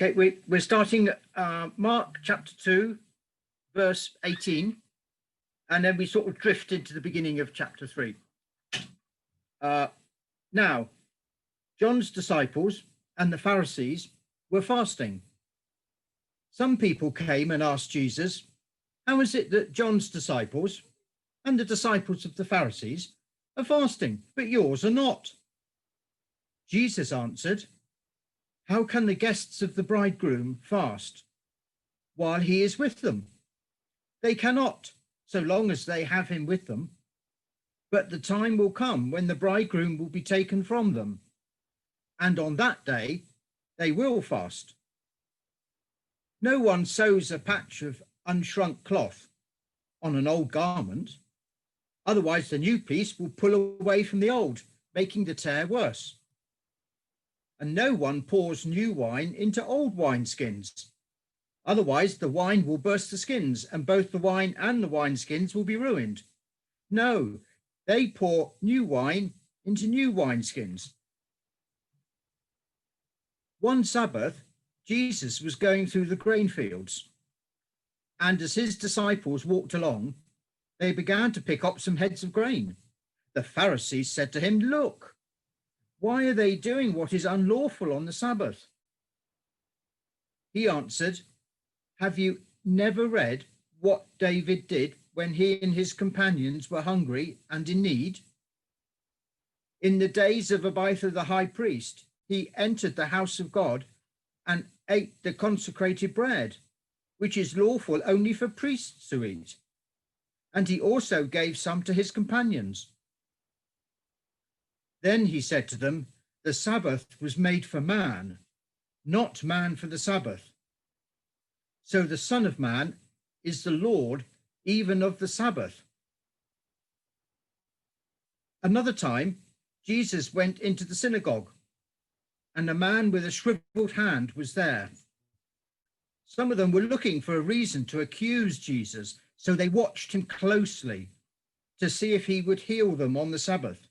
Okay, we're starting Mark chapter 2, verse 18, and then we sort of drifted to the beginning of chapter 3. Now, John's disciples and the Pharisees were fasting. Some people came and asked Jesus, "How is it that John's disciples and the disciples of the Pharisees are fasting, but yours are not?" Jesus answered, "How can the guests of the bridegroom fast while he is with them? They cannot, so long as they have him with them. But the time will come when the bridegroom will be taken from them, and on that day they will fast. No one sews a patch of unshrunk cloth on an old garment, otherwise the new piece will pull away from the old, making the tear worse. And no one pours new wine into old wineskins, otherwise the wine will burst the skins, and both the wine and the wineskins will be ruined. No, they pour new wine into new wineskins." One Sabbath, Jesus was going through the grain fields, and as his disciples walked along, they began to pick up some heads of grain. The Pharisees said to him, "Look, why are they doing what is unlawful on the Sabbath?" He answered, "Have you never read what David did when he and his companions were hungry and in need? In the days of Abiathar the high priest, he entered the house of God and ate the consecrated bread, which is lawful only for priests to eat. And he also gave some to his companions." Then he said to them, "The Sabbath was made for man, not man for the Sabbath. So the Son of Man is the Lord even of the Sabbath." Another time, Jesus went into the synagogue, and a man with a shriveled hand was there. Some of them were looking for a reason to accuse Jesus, so they watched him closely to see if he would heal them on the Sabbath.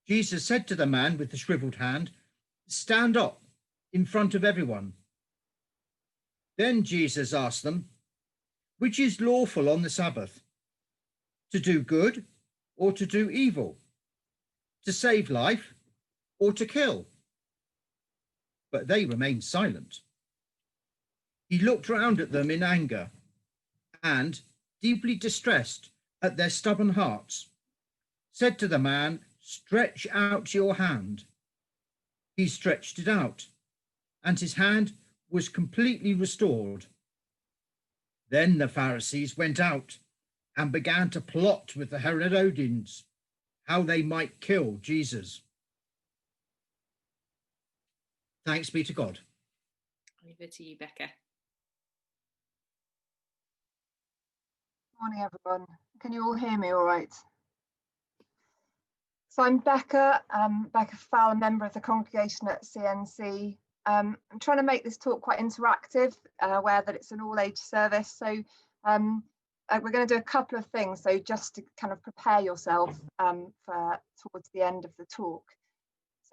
Jesus said to the man with the shriveled hand, "Stand up in front of everyone." Then Jesus asked them, "Which is lawful on the Sabbath? To do good or to do evil? To save life or to kill?" But they remained silent. He looked round at them in anger and, deeply distressed at their stubborn hearts, said to the man, "Stretch out your hand." He stretched it out, and his hand was completely restored. Then the Pharisees went out and began to plot with the Herodians how they might kill Jesus. Thanks be to God. Over to you, Becca. Morning, everyone. Can you all hear me all right? So I'm Becca, Becca Fowler, member of the congregation at CNC. I'm trying to make this talk quite interactive, aware that it's an all-age service. So we're going to do a couple of things. So just to kind of prepare yourself for towards the end of the talk.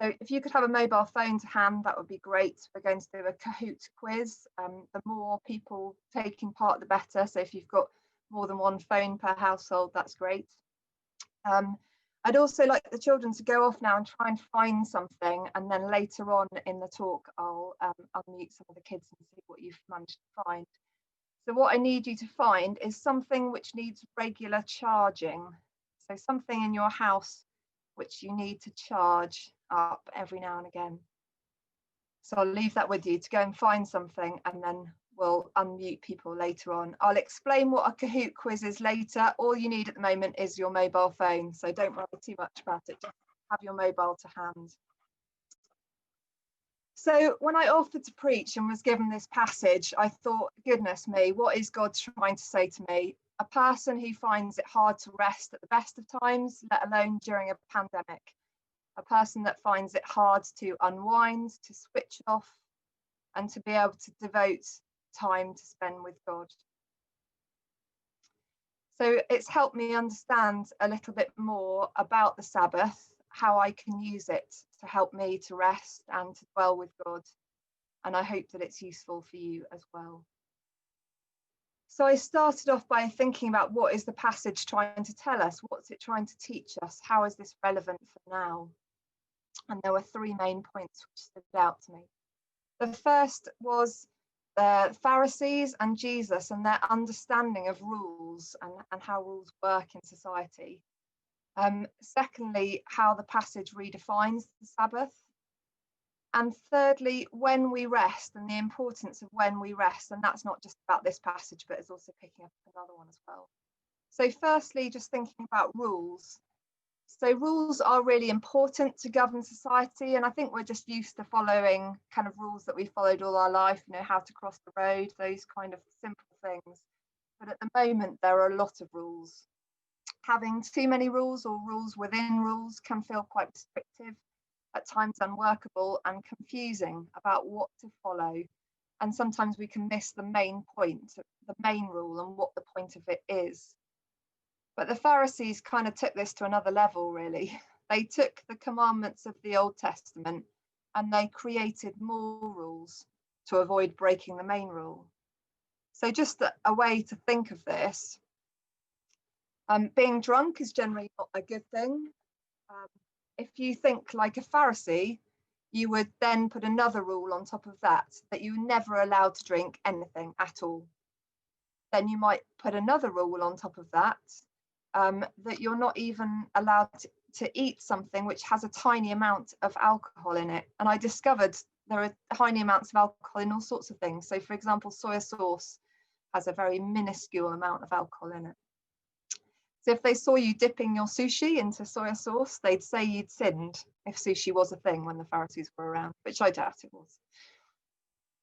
So if you could have a mobile phone to hand, that would be great. We're going to do a Kahoot quiz. The more people taking part, the better. So if you've got more than one phone per household, that's great. I'd also like the children to go off now and try and find something, and then later on in the talk I'll unmute some of the kids and see what you've managed to find. So what I need you to find is something which needs regular charging. So something in your house which you need to charge up every now and again. So I'll leave that with you to go and find something, and then we'll unmute people later on. I'll explain what a Kahoot quiz is later. All you need at the moment is your mobile phone, so don't worry too much about it. Just have your mobile to hand. So when I offered to preach and was given this passage, I thought, goodness me, what is God trying to say to me? A person who finds it hard to rest at the best of times, let alone during a pandemic. A person that finds it hard to unwind, to switch off, and to be able to devote time to spend with God. So it's helped me understand a little bit more about the Sabbath, how I can use it to help me to rest and to dwell with God. and I hope that it's useful for you as well. So I started off by thinking about, what is the passage trying to tell us? What's it trying to teach us? How is this relevant for now? And there were three main points which stood out to me. The first was the Pharisees and Jesus and their understanding of rules and how rules work in society. Secondly, how the passage redefines the Sabbath. And thirdly, when we rest and the importance of when we rest. And that's not just about this passage, but it's also picking up another one as well. So firstly, just thinking about rules. So rules are really important to govern society. And I think we're just used to following kind of rules that we followed all our life, you know, how to cross the road, those kind of simple things. But at the moment, there are a lot of rules. Having too many rules or rules within rules can feel quite restrictive, at times unworkable and confusing about what to follow. And sometimes we can miss the main point, the main rule, and what the point of it is. But the Pharisees kind of took this to another level, really. They took the commandments of the Old Testament and they created more rules to avoid breaking the main rule. So just a way to think of this, being drunk is generally not a good thing. If you think like a Pharisee, you would then put another rule on top of that you were never allowed to drink anything at all. Then you might put another rule on top of that, that you're not even allowed to eat something which has a tiny amount of alcohol in it. And I discovered there are tiny amounts of alcohol in all sorts of things. So for example, soy sauce has a very minuscule amount of alcohol in it. So if they saw you dipping your sushi into soy sauce, they'd say you'd sinned, if sushi was a thing when the Pharisees were around, which I doubt it was.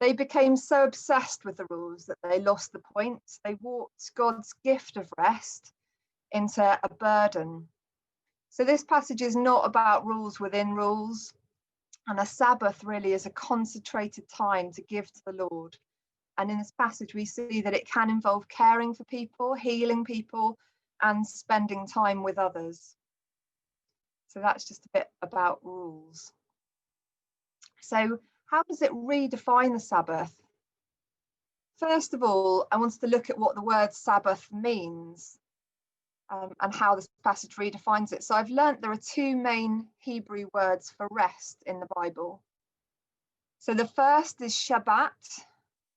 They became so obsessed with the rules that they lost the point. They warped God's gift of rest into a burden. So this passage is not about rules within rules, and a Sabbath really is a concentrated time to give to the Lord. And in this passage, we see that it can involve caring for people, healing people, and spending time with others. So that's just a bit about rules. So how does it redefine the Sabbath? First of all, I wanted to look at what the word Sabbath means and how this passage redefines it. So I've learnt there are two main Hebrew words for rest in the Bible. So the first is Shabbat.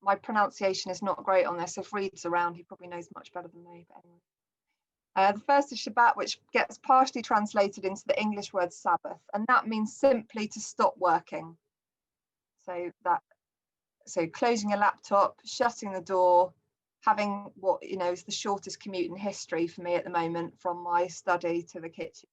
My pronunciation is not great on this. If Reed's around, he probably knows much better than me. But anyway. The first is Shabbat, which gets partially translated into the English word Sabbath, and that means simply to stop working. So closing a laptop, shutting the door, having what is the shortest commute in history for me at the moment from my study to the kitchen.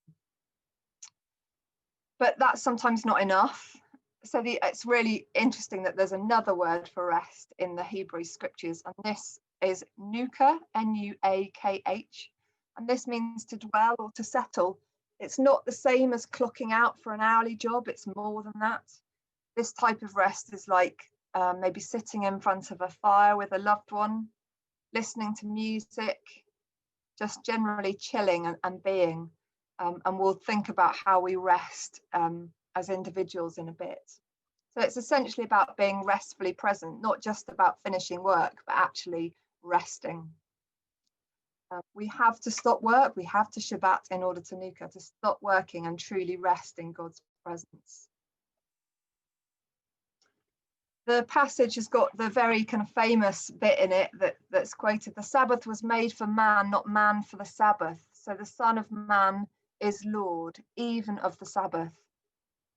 But that's sometimes not enough. So it's really interesting that there's another word for rest in the Hebrew scriptures, and this is nuka, N-U-A-K-H. And this means to dwell or to settle. It's not the same as clocking out for an hourly job. It's more than that. This type of rest is like maybe sitting in front of a fire with a loved one, listening to music, just generally chilling and being. And we'll think about how we rest as individuals in a bit. So it's essentially about being restfully present, not just about finishing work, but actually resting. We have to stop work, we have to Shabbat in order to nuka, to stop working and truly rest in God's presence. The passage has got the very kind of famous bit in it that's quoted: the Sabbath was made for man, not man for the Sabbath. So the Son of Man is Lord, even of the Sabbath.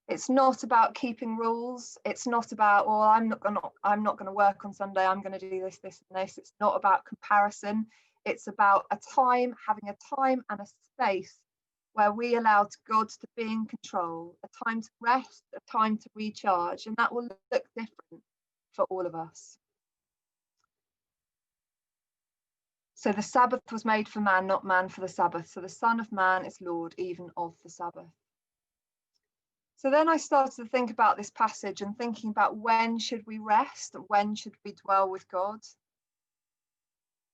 It's not about keeping rules. It's not about, well, I'm not going to work on Sunday. I'm going to do this, this, and this. It's not about comparison. It's about having a time and a space where we allow God to be in control, a time to rest, a time to recharge, and that will look different for all of us. So the Sabbath was made for man, not man for the Sabbath. So the Son of Man is Lord, even of the Sabbath. So then I started to think about this passage and thinking about when should we rest? When should we dwell with God?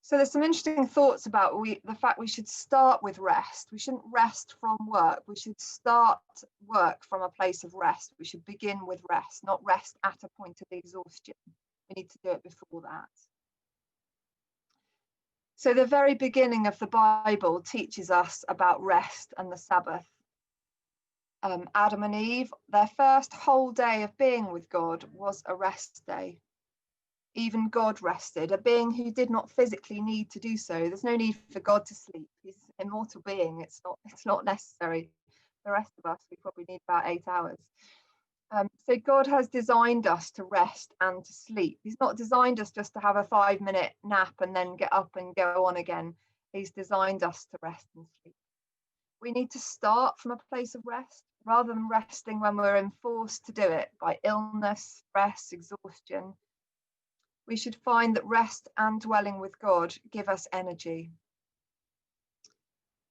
So there's some interesting thoughts about the fact we should start with rest. We shouldn't rest from work. We should start work from a place of rest. We should begin with rest, not rest at a point of exhaustion. We need to do it before that. So the very beginning of the Bible teaches us about rest and the Sabbath. Adam and Eve, their first whole day of being with God was a rest day. Even God rested, a being who did not physically need to do so. There's no need for God to sleep. He's an immortal being. It's not necessary. The rest of us, we probably need about 8 hours. So God has designed us to rest and to sleep. He's not designed us just to have a 5-minute nap and then get up and go on again. He's designed us to rest and sleep. We need to start from a place of rest rather than resting when we're enforced to do it by illness, stress, exhaustion. We should find that rest and dwelling with God give us energy.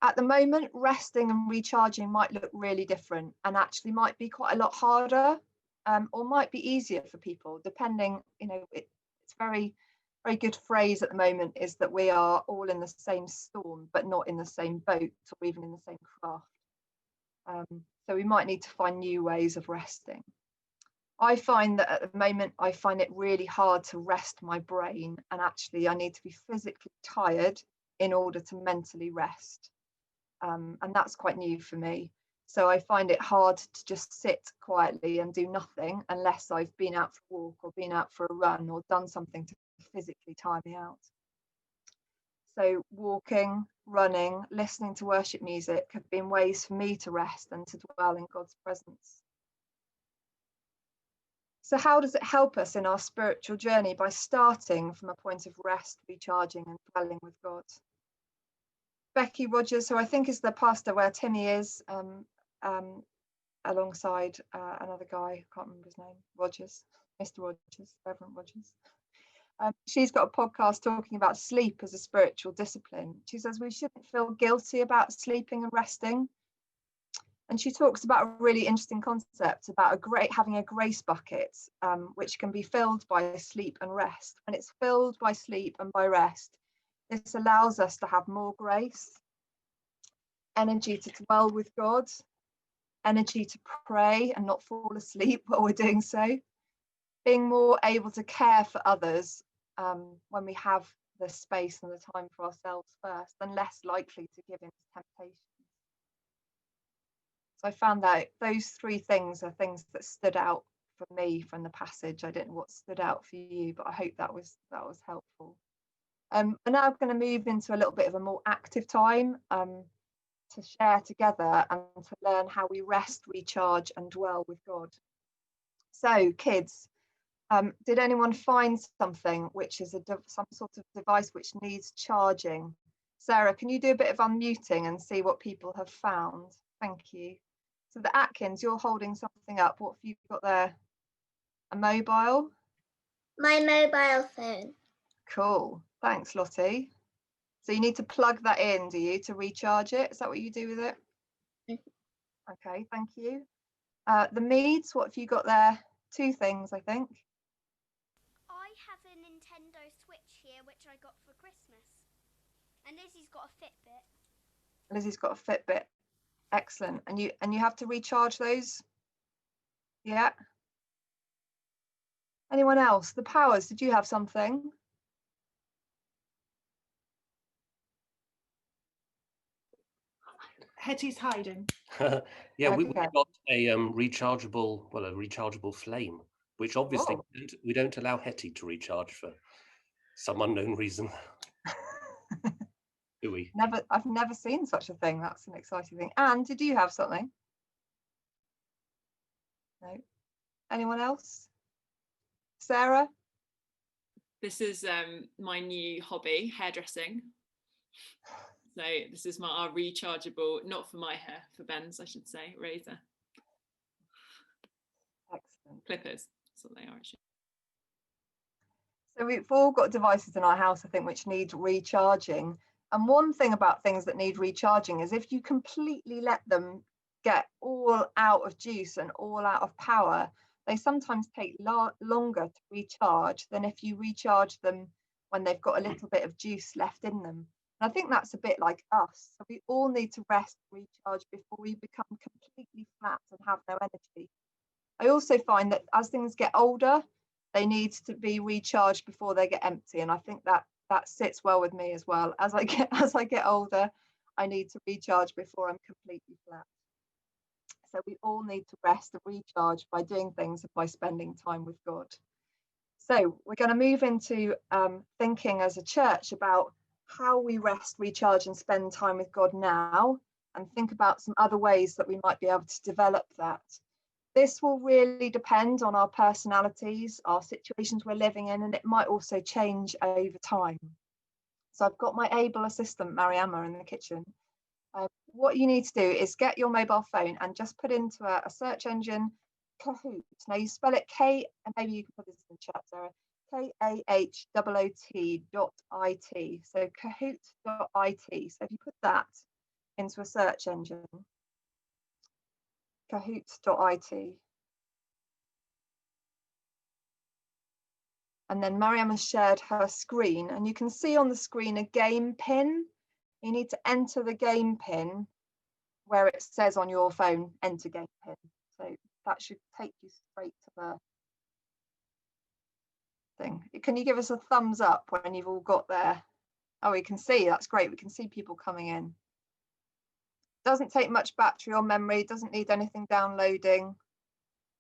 At the moment, resting and recharging might look really different and actually might be quite a lot harder, or might be easier for people, depending, it's very, very good phrase at the moment is that we are all in the same storm, but not in the same boat or even in the same craft. So we might need to find new ways of resting. I find that at the moment, I find it really hard to rest my brain, and actually I need to be physically tired in order to mentally rest. And that's quite new for me. So I find it hard to just sit quietly and do nothing unless I've been out for a walk or been out for a run or done something to physically tire me out. So walking, running, listening to worship music have been ways for me to rest and to dwell in God's presence. So how does it help us in our spiritual journey? By starting from a point of rest, recharging and dwelling with God. Becky Rogers, who I think is the pastor where Timmy is, alongside another guy, I can't remember his name, Rogers, Mr. Rogers, Reverend Rogers. She's got a podcast talking about sleep as a spiritual discipline. She says we shouldn't feel guilty about sleeping and resting. And she talks about a really interesting concept about having a grace bucket, which can be filled by sleep and rest. When it's filled by sleep and by rest, this allows us to have more grace, energy to dwell with God, energy to pray and not fall asleep while we're doing so, being more able to care for others when we have the space and the time for ourselves first, and less likely to give in to temptation. So I found that those 3 things are things that stood out for me from the passage. I don't know what stood out for you, but I hope that was helpful. And now I'm going to move into a little bit of a more active time to share together and to learn how we rest, recharge and dwell with God. So kids, did anyone find something which is some sort of device which needs charging? Sarah, can you do a bit of unmuting and see what people have found? Thank you. So the Atkins, you're holding something up. What have you got there? A mobile? My mobile phone. Cool. Thanks, Lottie. So you need to plug that in, do you, to recharge it? Is that what you do with it? Mm-hmm. Okay, thank you. The Meads, what have you got there? 2 things, I think. I have a Nintendo Switch here, which I got for Christmas. And Lizzie's got a Fitbit. Lizzie's got a Fitbit. Excellent. And you have to recharge those? Yeah. Anyone else? The Powers, did you have something? Hetty's hiding. Yeah, Okay. we've got a rechargeable flame, which obviously we don't allow Hetty to recharge for some unknown reason. Do we? I've never seen such a thing. That's an exciting thing. Anne, did you have something? No. Anyone else? Sarah? This is my new hobby, hairdressing. So this is our rechargeable, not for my hair, for Ben's, I should say, razor. Excellent. Clippers, that's what they are actually. So we've all got devices in our house, I think, which need recharging. And one thing about things that need recharging is if you completely let them get all out of juice and all out of power, they sometimes take longer to recharge than if you recharge them when they've got a little bit of juice left in them. And I think that's a bit like us. So we all need to rest, recharge before we become completely flat and have no energy. I also find that as things get older, they need to be recharged before they get empty. And I think that sits well with me as well. As I get older, I need to recharge before I'm completely flat. So we all need to rest and recharge by doing things and by spending time with God. So we're going to move into thinking as a church about how we rest, recharge and spend time with God now, and think about some other ways that we might be able to develop that. This will really depend on our personalities, our situations we're living in, and it might also change over time. So I've got my able assistant, Mariama, in the kitchen. What you need to do is get your mobile phone and just put into a search engine, Kahoot. Now you spell it K, and maybe you can put this in the chat, Sarah, KAHOOT.IT. So Kahoot.it. So if you put that into a search engine, Kahoot.it. And then Mariam has shared her screen, and you can see on the screen a game pin. You need to enter the game pin where it says on your phone, enter game pin. So that should take you straight to the thing. Can you give us a thumbs up when you've all got there? Oh, we can see, that's great. We can see people coming in. Doesn't take much battery or memory, doesn't need anything downloading.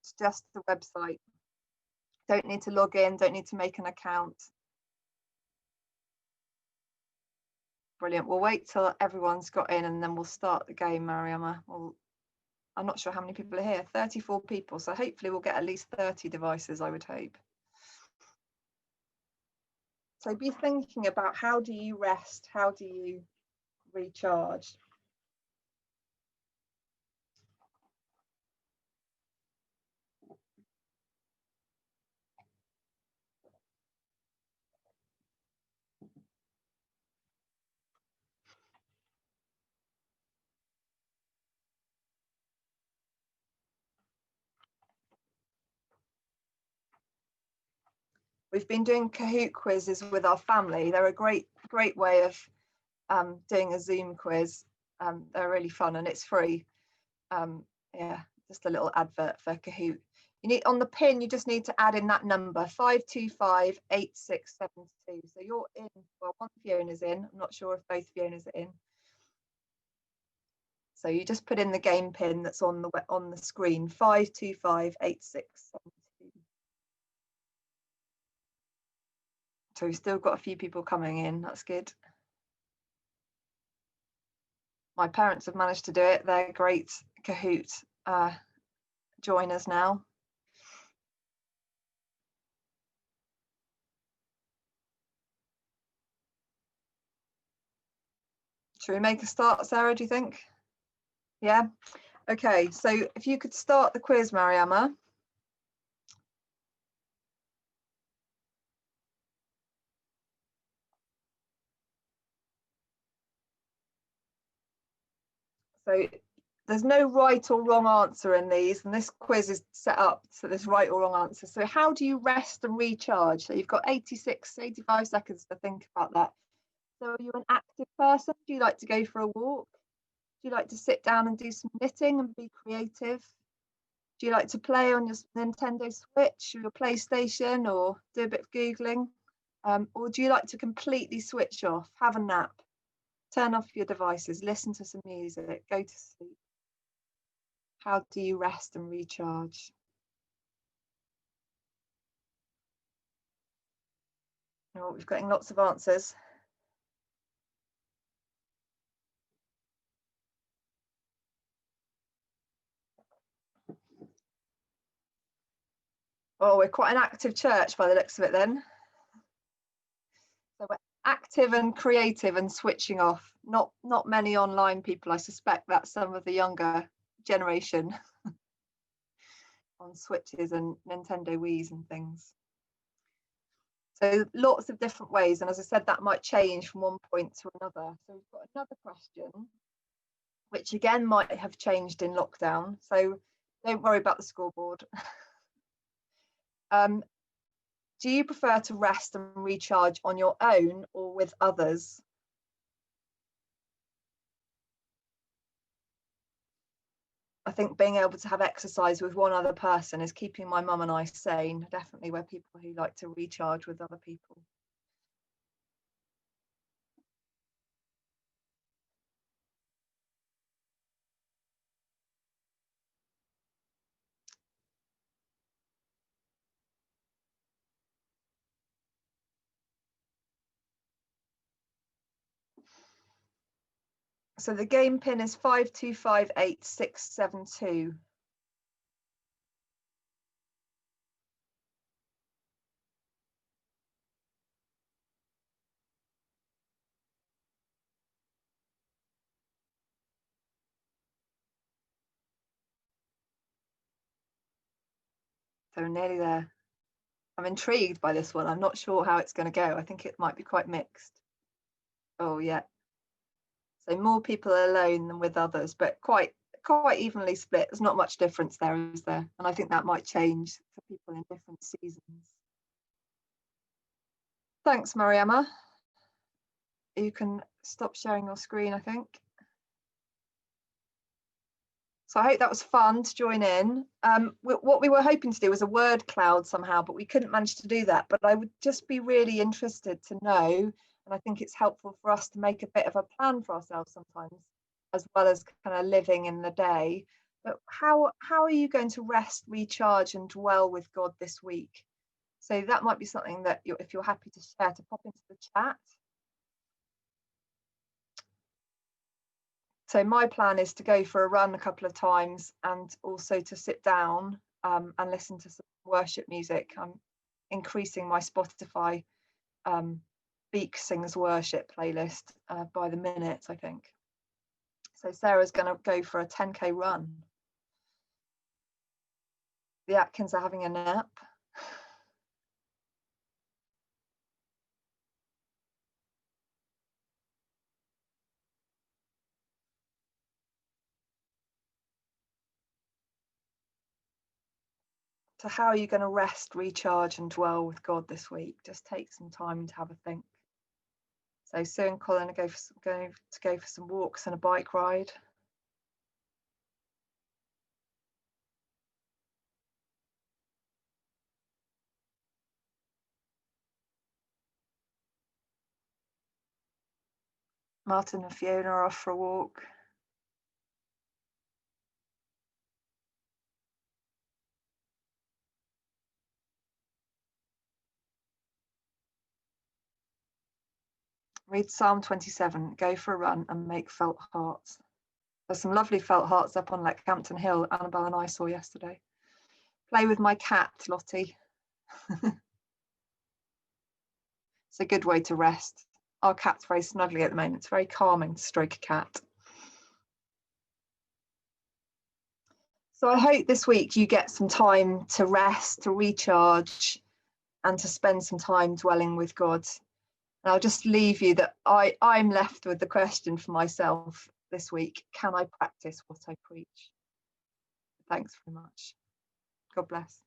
It's just the website. Don't need to log in, don't need to make an account. Brilliant. We'll wait till everyone's got in and then we'll start the game, Mariama. I'm not sure how many people are here, 34 people. So hopefully we'll get at least 30 devices, I would hope. So be thinking about, how do you rest? How do you recharge? We've been doing Kahoot quizzes with our family. They're a great way of doing a Zoom quiz. They're really fun and it's free. Yeah, just a little advert for Kahoot. You need, on the pin, you just need to add in that number 5258672. So you're in. Well, one Fiona's in. I'm not sure if both Fiona's are in. So you just put in the game pin that's on the screen, 5258672. So we've still got a few people coming in. That's good. My parents have managed to do it. They're great Kahoot joiners now. Should we make a start, Sarah, do you think? Yeah. Okay, so if you could start the quiz, Mariama. So there's no right or wrong answer in these, and this quiz is set up so there's right or wrong answer. So how do you rest and recharge? So you've got 85 seconds to think about that. So are you an active person? Do you like to go for a walk? Do you like to sit down and do some knitting and be creative? Do you like to play on your Nintendo Switch or your PlayStation or do a bit of Googling? Or do you like to completely switch off, have a nap, turn off your devices, listen to some music, go to sleep? How do you rest and recharge? Oh, we've got lots of answers. Oh, we're quite an active church by the looks of it then. So we're active and creative and switching off. Not many online people. I suspect that's some of the younger generation on Switches and Nintendo Wii's and things. So lots of different ways. And as I said, that might change from one point to another. So we've got another question, which again might have changed in lockdown. So don't worry about the scoreboard. do you prefer to rest and recharge on your own or with others? I think being able to have exercise with one other person is keeping my mum and I sane. Definitely we're people who like to recharge with other people. So the game pin is 5258,672. So we're nearly there. I'm intrigued by this one. I'm not sure how it's going to go. I think it might be quite mixed. Oh yeah. So more people alone than with others, but quite evenly split. There's not much difference there, is there? And I think that might change for people in different seasons. Thanks, Mariama. You can stop sharing your screen, I think. So I hope that was fun to join in. What we were hoping to do was a word cloud somehow, but we couldn't manage to do that. But I would just be really interested to know, and I think it's helpful for us to make a bit of a plan for ourselves sometimes, as well as kind of living in the day. But how are you going to rest, recharge, and dwell with God this week? So that might be something that if you're happy to share, to pop into the chat. So my plan is to go for a run a couple of times and also to sit down and listen to some worship music. I'm increasing my Spotify Beak Sings Worship playlist by the minute, I think. So Sarah's going to go for a 10k run. The Atkins are having a nap. So how are you going to rest, recharge and dwell with God this week? Just take some time to have a think. So Sue and Colin are going to go for some walks and a bike ride. Martin and Fiona are off for a walk. Read Psalm 27, go for a run and make felt hearts. There's some lovely felt hearts up on Leckhampton Hill, Annabelle and I saw yesterday. Play with my cat, Lottie. It's a good way to rest. Our cat's very snuggly at the moment. It's very calming to stroke a cat. So I hope this week you get some time to rest, to recharge, and to spend some time dwelling with God. And I'll just leave you that I'm left with the question for myself this week: can I practice what I preach? Thanks very much. God bless.